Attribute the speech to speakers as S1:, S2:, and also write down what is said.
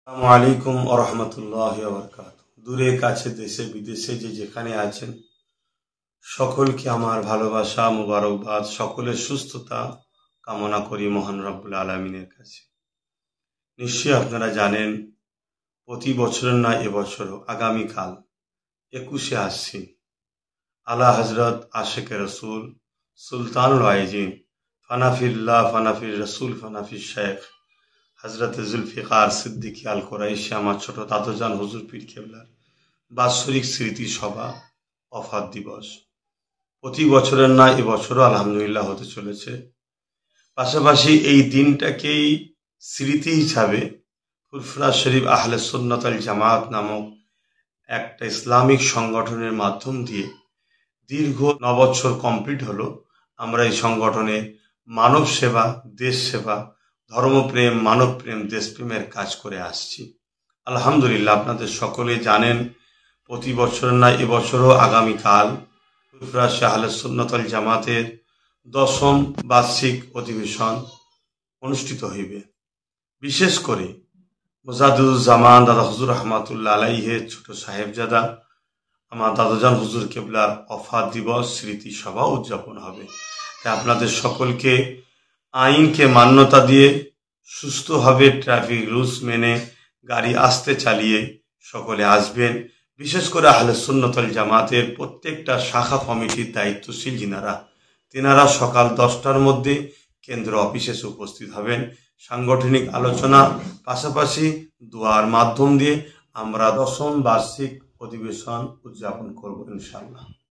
S1: আসসালামু আলাইকুম ওয়া রাহমাতুল্লাহি ওয়া বারাকাতুহু। দূরে কাছে দেশে বিদেশে যে যেখানে আছেন সকলকে আমার ভালোবাসা মোবারকবাদ, সকলের সুস্থতা কামনা করি মহান রব্বুল আলামিনের কাছে। নিশ্চয়ই আপনারা জানেন প্রতি বছরের নয় এবছরও আগামীকাল 21শে আশ্বিন আলা হযরত আশিকে রসুল সুলতানুল আইজিন ফানাফিল্লাহ ফানাফির রসুল ফানাফির শেখ হযরত জুলফিকার সিদ্দিকী আল কুরাইশি আমার ছোট দাদুজান হুজুর পীর কেবলার বাৎসরিক স্মৃতি সভা ওফাত দিবস প্রতি বছরের না এবছরও আলহামদুলিল্লাহ হতে চলেছে। পাশাপাশি এই দিনটাকেই স্মৃতি হিসাবে ফুরফুরা শরীফ আহলে সুন্নাত ওয়াল জামাত নামক একটা ইসলামিক সংগঠনের মাধ্যম দিয়ে দীর্ঘ 9 বছর কমপ্লিট হলো। আমরা এই সংগঠনে মানব সেবা, দেশ সেবা, ধর্মপ্রেম, মানবপ্রেম, দেশপ্রেমের কাজ করে আসছি। আলহামদুলিল্লাহ আপনাদের সকলে জানেন প্রতি বছর না এবছরও আগামীকাল ফুরফুরা আহলে সুন্নাত ওয়াল জামাতের 10ম বার্ষিক অধিবেশন অনুষ্ঠিত হইবে। বিশেষ করে মুজাদ্দিদুজ্জামান দাদা হুজুর রহমাতুল্লাহ আলাইহির ছোট সাহেবজাদা আমার দাদাজান হুজুর কেবলার ওফাত দিবস স্মৃতি সভা উদযাপন হবে। তাই আপনাদের সকলকে আইনকে মান্যতা দিয়ে সুস্থভাবে ট্রাফিক রুলস মেনে গাড়ি আস্তে চালিয়ে সকলে আসবেন। বিশেষ করে আহলে সুন্নাত ওয়াল জামাতের প্রত্যেকটা শাখা কমিটির দায়িত্বশীল তিনারা সকাল 10টার মধ্যে কেন্দ্র অফিসে উপস্থিত হবেন। সাংগঠনিক আলোচনা পাশাপাশি দোয়ার মাধ্যম দিয়ে আমরা 10ম বার্ষিক অধিবেশন উদযাপন করব ইনশাআল্লাহ।